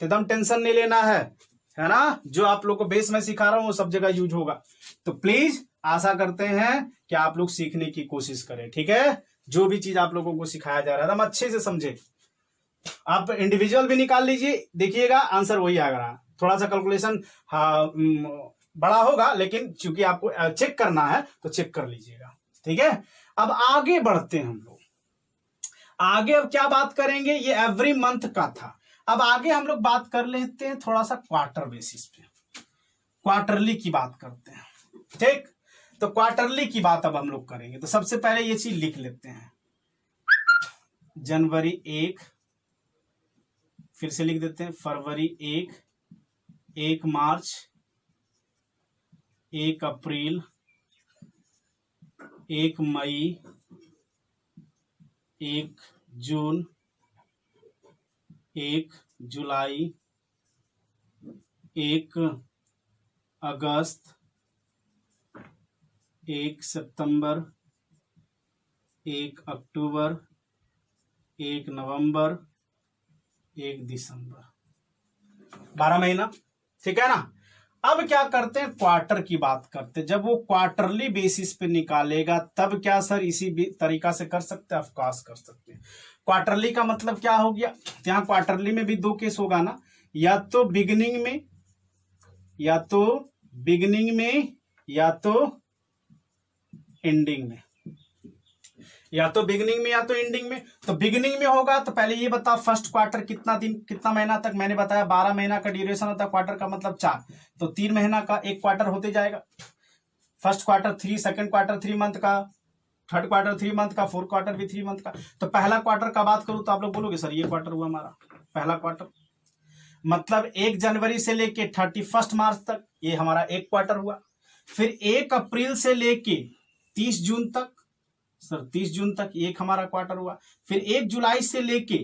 A: एकदम टेंशन नहीं लेना है ना? जो आप लोग को बेस में सिखा रहा हूं वो सब जगह यूज होगा। तो प्लीज आशा करते हैं कि आप लोग सीखने की कोशिश करें, ठीक है? जो भी चीज आप लोगों को सिखाया जा रहा है एकदम अच्छे से समझे। आप इंडिविजुअल भी निकाल लीजिए, देखिएगा आंसर वही आएगा। थोड़ा सा कैलकुलेशन बड़ा होगा, लेकिन चूंकि आपको चेक करना है तो चेक कर लीजिएगा, ठीक है? अब आगे बढ़ते हैं हम लोग। आगे अब क्या बात करेंगे? ये एवरी मंथ का था। अब आगे हम लोग बात कर लेते हैं थोड़ा सा क्वार्टर बेसिस पे, क्वार्टरली की बात करते हैं, ठीक? तो क्वार्टरली की बात अब हम लोग करेंगे। तो सबसे पहले ये चीज लिख लेते हैं, जनवरी 1, फिर से लिख देते हैं फरवरी 1, 1 मार्च, 1 अप्रैल, 1 मई, 1 जून, 1 जुलाई, 1 अगस्त, 1 सितंबर, 1 अक्टूबर, 1 नवंबर, 1 दिसंबर, 12 महीना, ठीक है ना? अब क्या करते हैं, क्वार्टर की बात करते हैं। जब वो क्वार्टरली बेसिस पे निकालेगा तब क्या सर इसी तरीका से कर सकते हैं? ऑफ कोर्स कर सकते हैं। क्वार्टरली का मतलब क्या हो गया? यहाँ क्वार्टरली में भी 2 केस होगा ना, या तो बिगिनिंग में, या तो बिगिनिंग में, या तो एंडिंग में, या तो बिगिनिंग में या तो एंडिंग में। तो बिगिनिंग में होगा तो पहले ये बताओ फर्स्ट क्वार्टर कितना दिन, कितना महीना तक? मैंने बताया 12 महीना का ड्यूरेशन होता है, क्वार्टर का मतलब 4, तो 3 महीना का एक क्वार्टर होते जाएगा। First quarter 3, second quarter 3 month का, थर्ड क्वार्टर 3 मंथ का, फोर्थ क्वार्टर भी 3 मंथ का। तो पहला क्वार्टर का बात करूं तो आप लोग बोलोगे सर ये क्वार्टर हुआ हमारा पहला क्वार्टर, मतलब 1 जनवरी से लेके 31 मार्च तक ये हमारा एक क्वार्टर हुआ। फिर 1 अप्रैल से लेके 30 जून तक, सर 30 जून तक एक हमारा क्वार्टर हुआ। फिर 1 जुलाई से लेके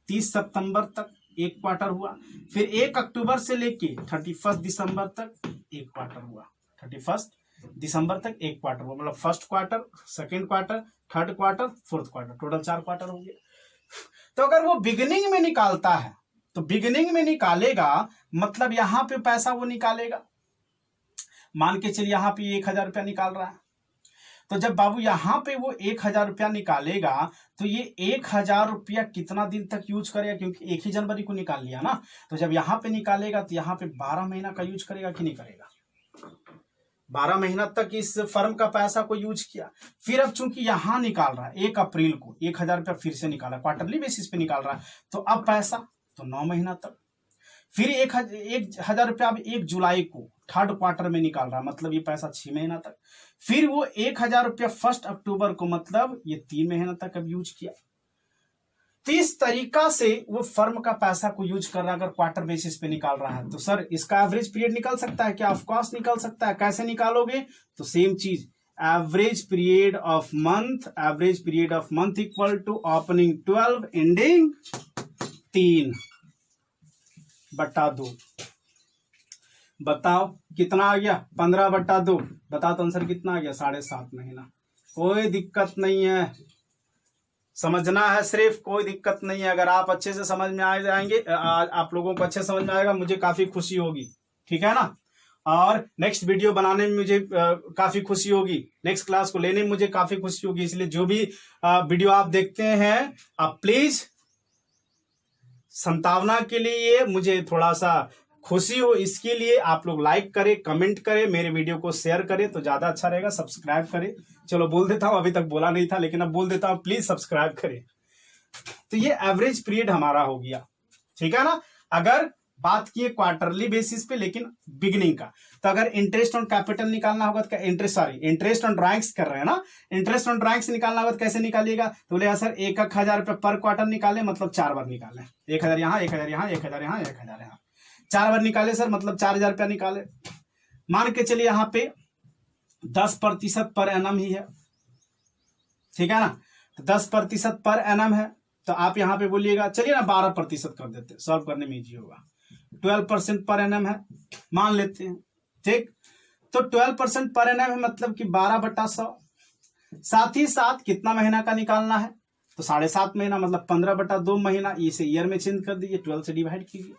A: 30 सितंबर तक एक क्वार्टर हुआ। फिर 1 अक्टूबर से लेके 31 दिसंबर तक एक क्वार्टर हुआ। 31 दिसंबर तक एक क्वार्टर हुआ, मतलब first quarter, second quarter, third quarter, fourth quarter, total 4 quarter हो गया। तो अगर वो बिगिनिंग में निकालता है तो बिगिनिंग में निकालेगा मतलब यहां पे पैसा वो निकालेगा, मान के चलिए यहां पे 1000 रुपया निकाल रहा है। तो जब बाबू यहां पे वो 1000 रुपया निकालेगा तो ये 1000 रुपया कितना दिन तक यूज करेगा? क्योंकि 1 ही जनवरी को निकाल लिया ना। तो जब यहां पे निकालेगा तो यहां पे 12 महीना का यूज करेगा कि नहीं करेगा? 12 महीना तक इस फर्म का पैसा को यूज किया। फिर अब चूंकि यहां निकाल रहा है 1 अप्रैल को 1000 रुपया फिर से निकाला, क्वार्टरली बेसिस पे निकाल रहा है, तो अब पैसा तो 9 महीना तक। फिर 1000 रुपया अब 1 जुलाई को थर्ड क्वार्टर में निकाल रहा है, मतलब ये पैसा 6 महीना तक। फिर वो 1000 रुपया 1 अक्टूबर को, मतलब ये 3 महीना तक अब यूज किया। तो इस तरीका से वो फर्म का पैसा को यूज कर रहा है। अगर क्वार्टर बेसिस पे निकाल रहा है तो सर इसका एवरेज पीरियड निकल सकता है क्या? ऑफ कोर्स निकल सकता है। कैसे निकालोगे? तो सेम चीज, average period of month, average period of month equal to opening 12 ending 3/2। बताओ कितना आ गया? 15/2। बताओ तो आंसर कितना आ गया? 7.5 महीना। कोई दिक्कत नहीं है, समझना है सिर्फ, कोई दिक्कत नहीं है। अगर आप अच्छे से समझ में आ जाएंगे, आप लोगों को अच्छे समझ में आएगा, मुझे काफी खुशी होगी, ठीक है ना? और नेक्स्ट वीडियो बनाने में मुझे काफी खुशी होगी, नेक्स्ट क्लास को लेने में मुझे काफी खुशी होगी। इसलिए जो भी वीडियो आप देखते हैं आप प्लीज संतावना के लिए, मुझे थोड़ा सा खुशी हो इसके लिए आप लोग लाइक करें, कमेंट करें, मेरे वीडियो को शेयर करें तो ज्यादा अच्छा रहेगा। सब्सक्राइब करें, चलो बोल देता हूं, अभी तक बोला नहीं था लेकिन अब बोल देता हूं, प्लीज सब्सक्राइब करें। तो ये एवरेज पीरियड हमारा हो गया, ठीक है ना? अगर बात की क्वार्टरली बेसिस पे, लेकिन बिगिनिंग का, तो अगर इंटरेस्ट ऑन कैपिटल निकालना होगा तो इंटरेस्ट ऑन ड्राइंग्स कर रहे हैं ना, इंटरेस्ट ऑन ड्राइंग्स निकालना होगा तो कैसे निकालिएगा? तो बोले सर 1,000 रुपये पर क्वार्टर निकाले, मतलब 4 बार निकाले, 1000 यहाँ, 1000 यहाँ, 1000 यहाँ, 1000 यहाँ। 4 बार निकाले सर, मतलब 4,000 रुपया निकाले। मान के चलिए यहाँ पे 10% पर एनम ही है, ठीक है ना, तो 10% पर एनम है, तो आप यहाँ पे बोलिएगा, चलिए ना 12% कर देते, सॉल्व करने में इजी होगा। 12% पर एनम है मान लेते हैं, ठीक। तो 12% पर एनम है मतलब कि 12/100। साथ ही साथ कितना महीना का निकालना है, तो 7.5 महीना, मतलब 15/2 महीना। इसे ईयर में चेंज कर दीजिए, 12 से डिवाइड कीजिए।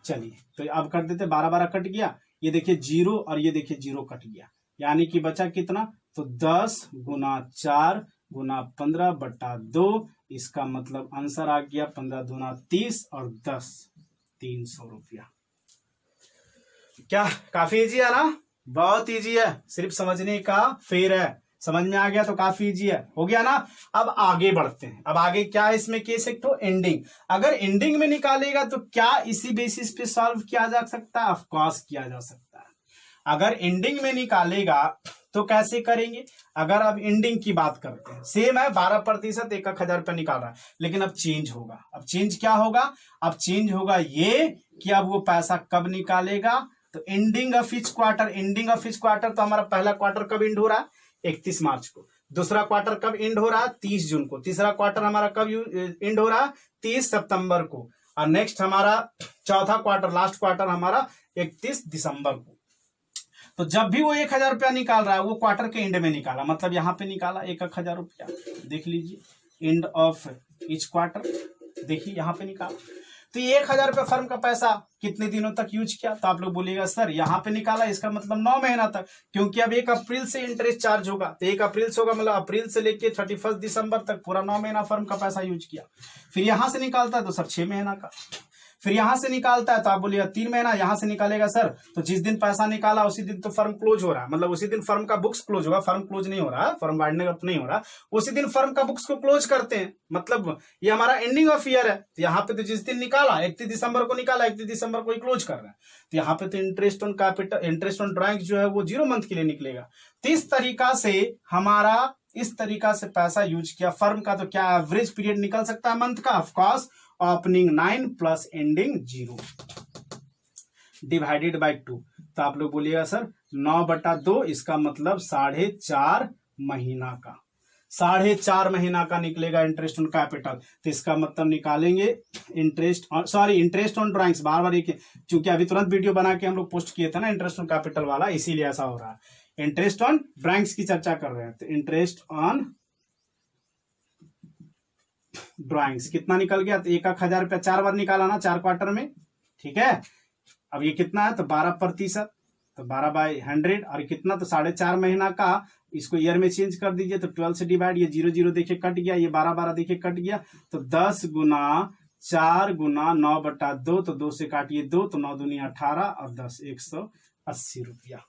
A: चलिए तो अब कर देते, 12 कट गया, ये देखिए 0 और ये देखिए 0 कट गया, यानी कि बचा कितना, तो 10 × 4 × 15/2। इसका मतलब आंसर आ गया 15 दूना 30 और 10 300 रुपया। क्या काफी इजी है ना, बहुत इजी है, सिर्फ समझने का फेर है। समझ में आ गया तो काफी इजी है, हो गया ना। अब आगे बढ़ते हैं। अब आगे क्या है इसमें, केस एक तो एंडिंग। अगर एंडिंग में निकालेगा तो क्या इसी बेसिस पे सॉल्व किया जा सकता है, ऑफ कोर्स किया जा सकता है। अगर एंडिंग में निकालेगा तो कैसे करेंगे, अगर अब एंडिंग की बात करते हैं, सेम है 12%, 1,000 रुपया निकाल रहा है, लेकिन अब चेंज होगा। अब चेंज क्या होगा, अब चेंज होगा ये कि अब वो पैसा कब निकालेगा, तो ending of each quarter. Ending of each quarter, तो हमारा पहला क्वार्टर कब एंड हो रहा है, 31 मार्च को। दूसरा क्वार्टर कब एंड हो रहा है, 30 जून को। तीसरा क्वार्टर हमारा कब एंड हो रहा है, 30 सितंबर को। और नेक्स्ट हमारा चौथा क्वार्टर, लास्ट क्वार्टर हमारा 31 दिसंबर को। तो जब भी वो 1,000 रुपया निकाल रहा है, वो क्वार्टर के एंड में निकाला, मतलब यहाँ पे निकाला 1,000 रुपया, देख लीजिए एंड ऑफ ईच क्वार्टर, देखिए यहाँ पे निकाला। तो ये 1,000 रुपया फर्म का पैसा कितने दिनों तक यूज किया, तो आप लोग बोलिएगा सर यहाँ पे निकाला, इसका मतलब 9 महीना तक, क्योंकि अब 1 अप्रैल से इंटरेस्ट चार्ज होगा, तो 1 अप्रैल से होगा, मतलब अप्रैल से लेके 31 दिसंबर तक पूरा 9 महीना फर्म का पैसा यूज किया। फिर यहां से निकालता है तो सर 6 महीना का। फिर यहां से निकालता है तो आप बोलिएगा 3 महीना। यहां से निकालेगा सर, तो जिस दिन पैसा निकाला उसी दिन तो फर्म क्लोज हो रहा है, मतलब उसी दिन फर्म का बुक्स क्लोज होगा। फर्म क्लोज नहीं हो रहा, फर्म वाइंडिंग अप नहीं हो रहा, उसी दिन फर्म का बुक्स को क्लोज करते हैं, मतलब ये हमारा एंडिंग ऑफ ईयर है। तो यहाँ पे तो जिस दिन निकाला 31 दिसंबर को निकाला, 31 दिसंबर को ही क्लोज कर रहा है, तो यहाँ पे तो interest on capital, interest on drawing जो है वो 0 मंथ के लिए निकलेगा। तो इस तरीका से हमारा, इस तरीका से पैसा यूज किया फर्म का। तो क्या एवरेज पीरियड निकल सकता है मंथ का, of course opening 9 plus ending 0 divided by 2। तो आप लोग बोलिएगा सर 9/2, इसका मतलब 4.5 महीना का, 4.5 महीना का निकलेगा इंटरेस्ट ऑन कैपिटल। तो इसका मतलब निकालेंगे इंटरेस्ट ऑन ड्राइंग्स, बार बार एक, चूंकि अभी तुरंत वीडियो बना के हम लोग पोस्ट किए थे ना इंटरेस्ट ऑन कैपिटल वाला, इसीलिए ऐसा हो रहा है। इंटरेस्ट ऑन ड्राइंग्स की चर्चा कर रहे हैं, तो इंटरेस्ट ऑन ड्राइंग्स कितना निकल गया, तो 1,000 रुपया 4 बार निकाला ना, 4 क्वार्टर में, ठीक है। अब ये कितना है, तो 12%, तो 12/100 और कितना, तो 4.5 महीना का। इसको ईयर में चेंज कर दीजिए, तो 12 से डिवाइड, ये 0 0 देखिए कट गया, ये 12 देखिए कट गया, तो 10 × 4 × 9/2, तो 2 से काटिए 2, तो 9 दूनी 18 और 10 180 रुपया।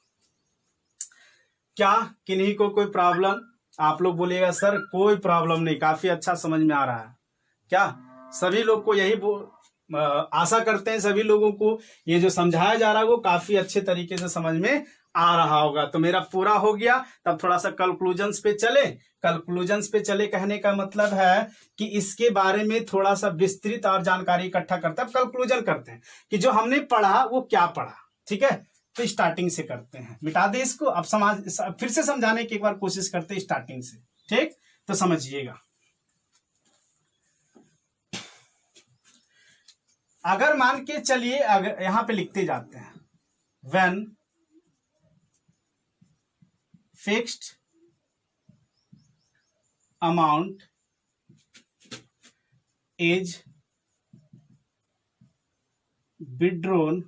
A: क्या किन्हीं को कोई प्रॉब्लम, आप लोग बोलिएगा सर कोई प्रॉब्लम नहीं, काफी अच्छा समझ में आ रहा है। क्या सभी लोग को यही आशा करते हैं, सभी लोगों को ये जो समझाया जा रहा है वो काफी अच्छे तरीके से समझ में आ रहा होगा। तो मेरा पूरा हो गया, तब थोड़ा सा कंक्लूजन्स पे चले। कंक्लूजन्स पे चले कहने का मतलब है कि इसके बारे में थोड़ा सा विस्तृत और जानकारी इकट्ठा करते हैं। अब कंक्लूजन करते हैं कि जो हमने पढ़ा वो क्या पढ़ा, ठीक है। तो स्टार्टिंग से करते हैं, मिटा दे इसको। अब फिर से समझाने की एक बार कोशिश करते हैं स्टार्टिंग से, ठीक। तो समझिएगा, अगर मान के चलिए, अगर यहां पे लिखते जाते हैं, when fixed amount is withdrawn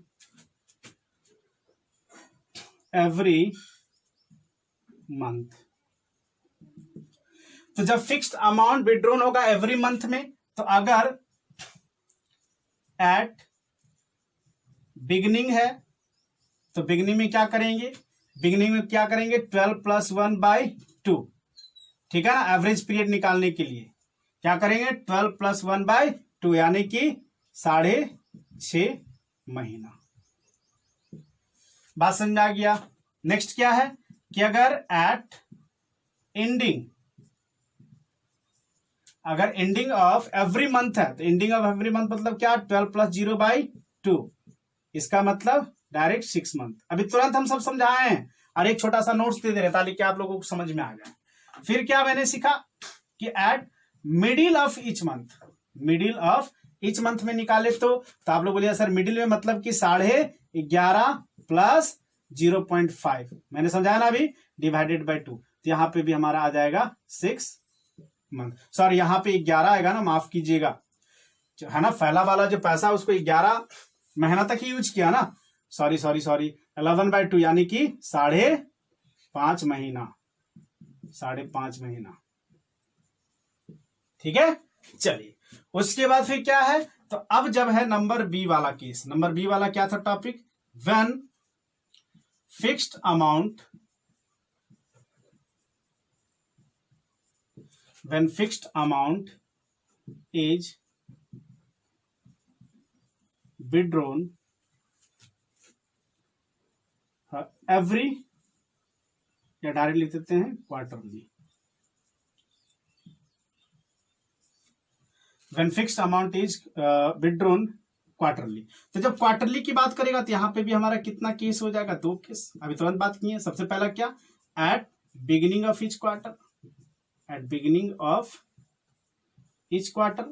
A: every month. तो जब फिक्स्ड अमाउंट विड्रॉन होगा एवरी मंथ में, तो अगर एट बिगिनिंग है तो बिगिनिंग में क्या करेंगे, बिगिनिंग में क्या करेंगे 12 + 1/2, ठीक है ना। एवरेज पीरियड निकालने के लिए क्या करेंगे 12 + 1/2, यानी कि 6.5 महीना। बात समझ आ गया। नेक्स्ट क्या है कि अगर एट एंडिंग, अगर एंडिंग ऑफ एवरी मंथ है, तो एंडिंग ऑफ एवरी मंथ मतलब क्या 12 + 0/2, इसका मतलब डायरेक्ट 6 मंथ। अभी तुरंत हम सब समझाए हैं और एक छोटा सा नोट्स दे दे रहे ताकि आप लोगों को समझ में आ जाए। फिर क्या मैंने सीखा कि eight middle of each month, middle of each month में निकाले तो आप लोग बोलिए सर मिडिल में मतलब कि 11.5 प्लस 0.5 मैंने समझाया ना अभी, डिवाइडेड बाय 2, तो यहां पे भी हमारा आ जाएगा 6 मंथ। सॉरी यहां पे 11 आएगा ना, माफ कीजिएगा, है ना, पहला वाला जो पैसा उसको 11 महीना तक ही यूज किया ना, सॉरी 11/2 यानी कि 5.5 महीना, 5.5 महीना। ठीक है, चलिए उसके बाद फिर क्या है, तो अब जब है नंबर बी वाला केस। नंबर बी वाला क्या था topic, when fixed amount, when fixed amount is withdrawn every, या डायरेक्ट लिख देते हैं quarterly, when fixed amount is withdrawn quarterly. तो जब क्वार्टरली की बात करेगा तो यहां पे भी हमारा कितना केस हो जाएगा, 2 केस। अभी तुरंत बात की है। सबसे पहला क्या, at beginning of each quarter, at beginning of each quarter.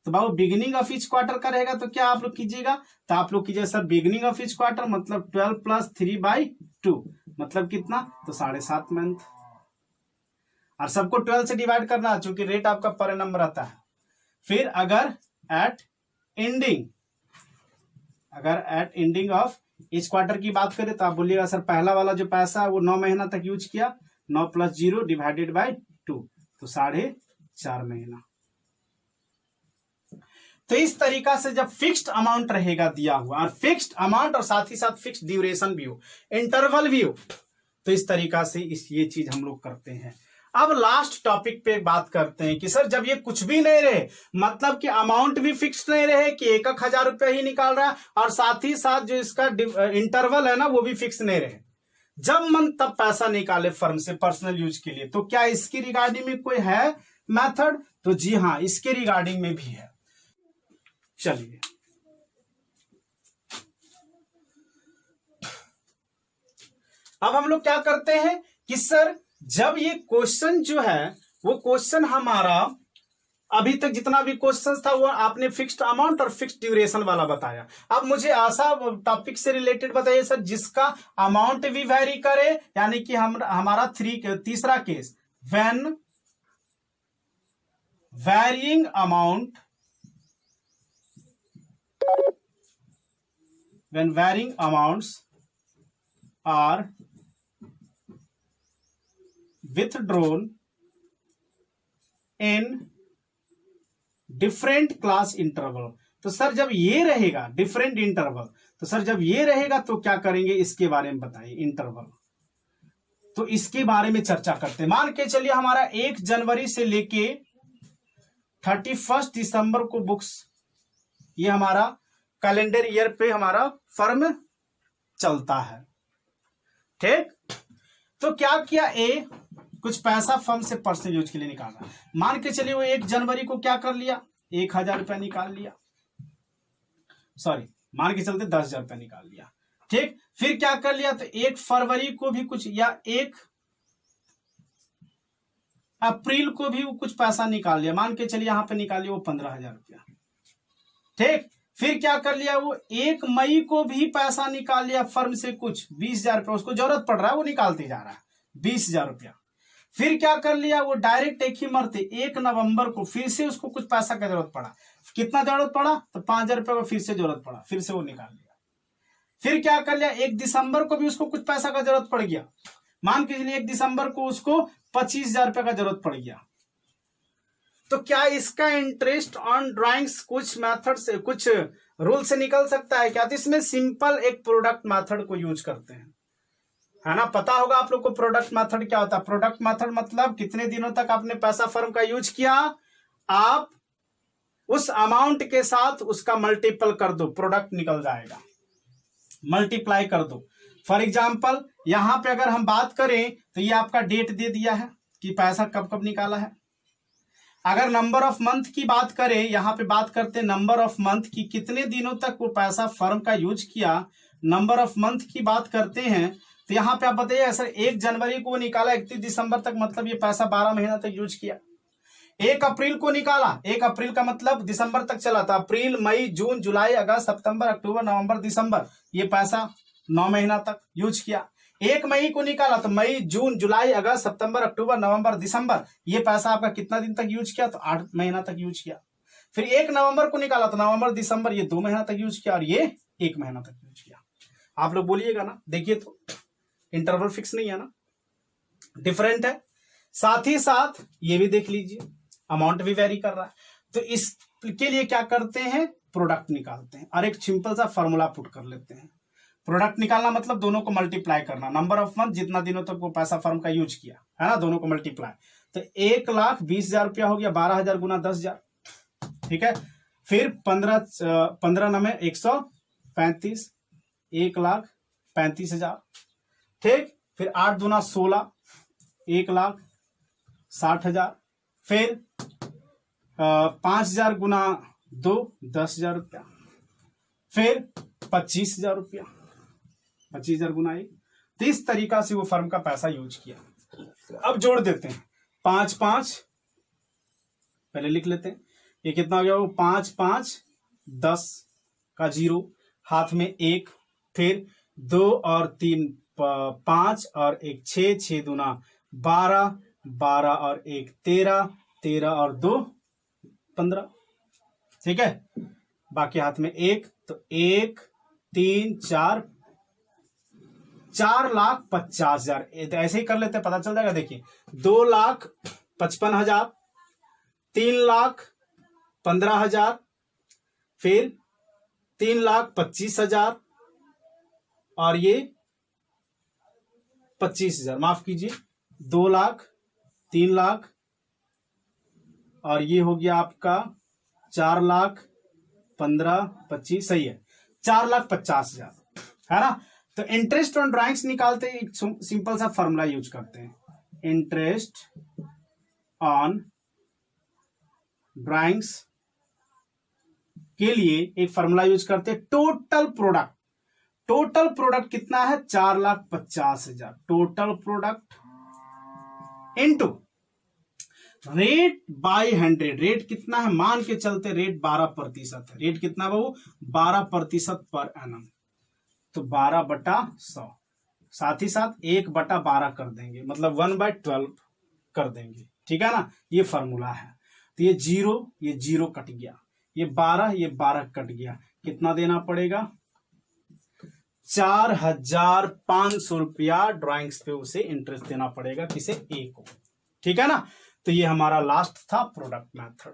A: तो बाबू बिगिनिंग ऑफ ईच क्वार्टर का रहेगा तो क्या आप लोग कीजिएगा, तो आप लोग कीजिए sir beginning of each quarter मतलब 12 + 3/2 मतलब कितना, तो 7.5 मंथ। और सबको 12 से डिवाइड करना है चूंकि रेट आपका पर नंबर आता है। फिर अगर at ending of each quarter की बात करें तो आप बोलिएगा सर पहला वाला जो पैसा है वो 9 महीना तक यूज किया, 9 + 0 डिवाइडेड बाय 2 तो 4.5 महीना। तो इस तरीका से जब फिक्स्ड अमाउंट रहेगा दिया हुआ, और फिक्स्ड अमाउंट और साथ ही साथ फिक्स्ड ड्यूरेशन भी हो, इंटरवल भी हो, तो इस तरीका से ये चीज हम लोग करते हैं। अब लास्ट टॉपिक पे बात करते हैं कि सर जब ये कुछ भी नहीं रहे, मतलब कि अमाउंट भी फिक्स्ड नहीं रहे कि 1,000 रुपया ही निकाल रहा है, और साथ ही साथ जो इसका इंटरवल है ना वो भी फिक्स नहीं रहे, जब मन तब पैसा निकाले फर्म से पर्सनल यूज के लिए, तो क्या इसकी रिगार्डिंग में कोई है मेथड, तो जी हाँ इसके रिगार्डिंग में भी है। चलिए अब हम लोग क्या करते हैं कि सर जब ये क्वेश्चन जो है वो क्वेश्चन हमारा अभी तक जितना भी क्वेश्चन था वो आपने फिक्स्ड अमाउंट और फिक्स्ड ड्यूरेशन वाला बताया। अब मुझे ऐसा टॉपिक से रिलेटेड बताइए सर जिसका अमाउंट भी वेरी करे, यानी कि हमारा तीसरा case, when varying amount, when varying amounts are withdrawn in different class interval। तो सर जब ये रहेगा डिफरेंट इंटरवल, तो सर जब ये रहेगा तो क्या करेंगे इसके बारे में बताइए। इंटरवल तो इसके बारे में चर्चा करते हैं। मान के चलिए हमारा 1 जनवरी से लेके 31 दिसंबर को बुक्स, ये हमारा कैलेंडर ईयर पे हमारा फर्म चलता है, ठीक। तो क्या किया, ए कुछ पैसा फर्म से पर्सनल यूज के लिए निकाला। मान के चलिए वो 1 जनवरी को क्या कर लिया, 1,000 रुपया निकाल लिया, सॉरी मान के चलते 10,000 रुपया निकाल लिया, ठीक। फिर क्या कर लिया, तो 1 फरवरी को भी कुछ, या 1 अप्रैल को भी वो कुछ पैसा निकाल लिया, मान के चलिए यहां पे निकाल लिया वो 15,000 रुपया, ठीक। फिर क्या कर लिया, वो 1 मई को भी पैसा निकाल लिया फर्म से कुछ 20,000 रुपया, उसको जरूरत पड़ रहा है वो निकालते जा रहा है 20,000 रुपया। फिर क्या कर लिया, वो डायरेक्ट एक ही मरते 1 नवंबर को फिर से उसको कुछ पैसा का जरूरत पड़ा, कितना जरूरत पड़ा, तो 5,000 रुपया को फिर से जरूरत पड़ा, फिर से वो निकाल लिया। फिर क्या कर लिया, 1 दिसंबर को भी उसको कुछ पैसा का जरूरत पड़ गया, मान के चलिए 1 दिसंबर को उसको 25,000 रुपया का जरूरत पड़ गया। तो क्या इसका इंटरेस्ट ऑन ड्राइंग्स कुछ मेथड से, कुछ रूल से निकल सकता है क्या, तो इसमें सिंपल एक प्रोडक्ट मेथड को यूज करते हैं, है ना। पता होगा आप लोग को प्रोडक्ट मेथड क्या होता है। प्रोडक्ट मेथड मतलब कितने दिनों तक आपने पैसा फर्म का यूज किया, आप उस अमाउंट के साथ उसका मल्टीपल कर दो, प्रोडक्ट निकल जाएगा, मल्टीप्लाई कर दो। फॉर एग्जाम्पल यहां पे अगर हम बात करें तो ये आपका डेट दे दिया है कि पैसा कब कब निकाला है, अगर नंबर ऑफ मंथ की बात करें, यहां पे बात करते हैं नंबर ऑफ मंथ की, कितने दिनों तक वो पैसा फर्म का यूज किया, नंबर ऑफ मंथ की बात करते हैं। तो यहाँ पे आप बताइए सर 1 जनवरी को निकाला 31 दिसंबर तक, मतलब ये पैसा 12 महीना तक यूज किया। 1 अप्रैल को निकाला, 1 अप्रैल का मतलब दिसंबर तक चला था, अप्रैल मई जून जुलाई अगस्त सितंबर अक्टूबर नवंबर दिसंबर, ये पैसा 9 महीना तक यूज किया। 1 मई को निकाला तो मई जून जुलाई अगस्त सितंबर अक्टूबर नवंबर दिसंबर, ये पैसा आपका कितना दिन तक यूज किया, तो 8 महीना तक यूज किया। फिर 1 नवंबर को निकाला तो नवंबर दिसंबर, ये 2 महीना तक यूज किया, और ये 1 महीना तक यूज किया। आप लोग बोलिएगा ना, देखिए तो इंटरवल फिक्स नहीं है ना, डिफरेंट है। साथ ही साथ ये भी देख लीजिए, अमाउंट भी वेरी कर रहा है। तो इसके लिए क्या करते हैं, प्रोडक्ट निकालते हैं, और एक सिंपल सा फॉर्मूला पुट कर लेते हैं। प्रोडक्ट निकालना मतलब दोनों को मल्टीप्लाई करना, नंबर ऑफ मंथ, जितना दिनों तक वो पैसा फर्म का यूज किया है ना, दोनों को मल्टीप्लाई। तो 1,20,000 रुपया हो गया, 12,000 गुना 10,000, ठीक है। फिर 15 नमे 135, 1,35,000, ठीक। फिर 8 दूना 16, 1,60,000। फिर 5,000 गुना 2, 10,000 रुपया। फिर 25,000 रुपया, 25,000 गुना 1। तो इस तरीका से वो फर्म का पैसा यूज किया। अब जोड़ देते हैं, 5 5 पहले लिख लेते हैं, ये कितना हो गया, वो 5 5 10 का 0, हाथ में 1, फिर 2 और 3 5 और 1 6, 6 दूना 12, 12 और 1 13, 13 और 2 15, ठीक है। बाकी हाथ में 1, तो 1 3 4, 4,50,000, ऐसे ही कर लेते हैं, पता चल जाएगा। देखिए 2,55,000, 3,15,000, फिर 3,25,000, और ये 25,000, माफ कीजिए 2 लाख, 3 लाख, और ये हो गया आपका 4,15,000, 25, सही है, 4,50,000, है ना। तो इंटरेस्ट ऑन ड्राइंग्स निकालते हैं, एक सिंपल सा फॉर्मूला यूज करते हैं, इंटरेस्ट ऑन ड्राइंग्स के लिए एक फॉर्मूला यूज करते हैं, टोटल प्रोडक्ट। टोटल प्रोडक्ट कितना है, 4,50,000, total product into rate by 100, rate कितना है, मान के चलते रेट 12% है, रेट कितना है बाबू, 12% पर एनम, तो 12/100, साथ ही साथ 1/12 कर देंगे, मतलब 1/12 कर देंगे, ठीक है ना। ये फॉर्मूला है। तो ये 0 कट गया, ये 12 कट गया, कितना देना पड़ेगा, 4,500 रुपया ड्राइंग्स पे उसे इंटरेस्ट देना पड़ेगा, किसे, ए को, ठीक है ना। तो ये हमारा लास्ट था प्रोडक्ट मेथड।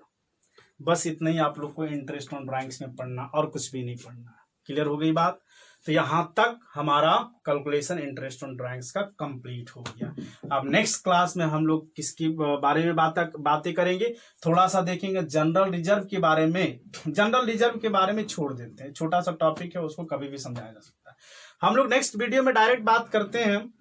A: बस इतना ही आप लोग को इंटरेस्ट ऑन ड्राइंग्स में पढ़ना, और कुछ भी नहीं पढ़ना। क्लियर हो गई बात। तो यहां तक हमारा कैलकुलेशन इंटरेस्ट ऑन ड्राइंग्स का कंप्लीट हो गया। अब नेक्स्ट क्लास में हम लोग किसके बारे में बातें करेंगे, थोड़ा सा देखेंगे जनरल रिजर्व के बारे में। जनरल रिजर्व के बारे में छोड़ देते हैं, छोटा सा टॉपिक है, उसको कभी भी समझाया जा सकता है। हम लोग नेक्स्ट वीडियो में डायरेक्ट बात करते हैं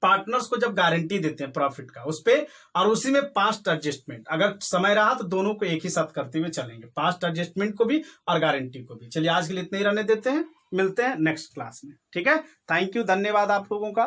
A: पार्टनर्स को जब गारंटी देते हैं प्रॉफिट का, उस पे, और उसी में पास्ट एडजस्टमेंट, अगर समय रहा तो दोनों को एक ही साथ करते हुए चलेंगे, पास्ट एडजस्टमेंट को भी और गारंटी को भी। चलिए आज के लिए इतने ही रहने देते हैं, मिलते हैं नेक्स्ट क्लास में, ठीक है। थैंक यू, धन्यवाद आप लोगों का।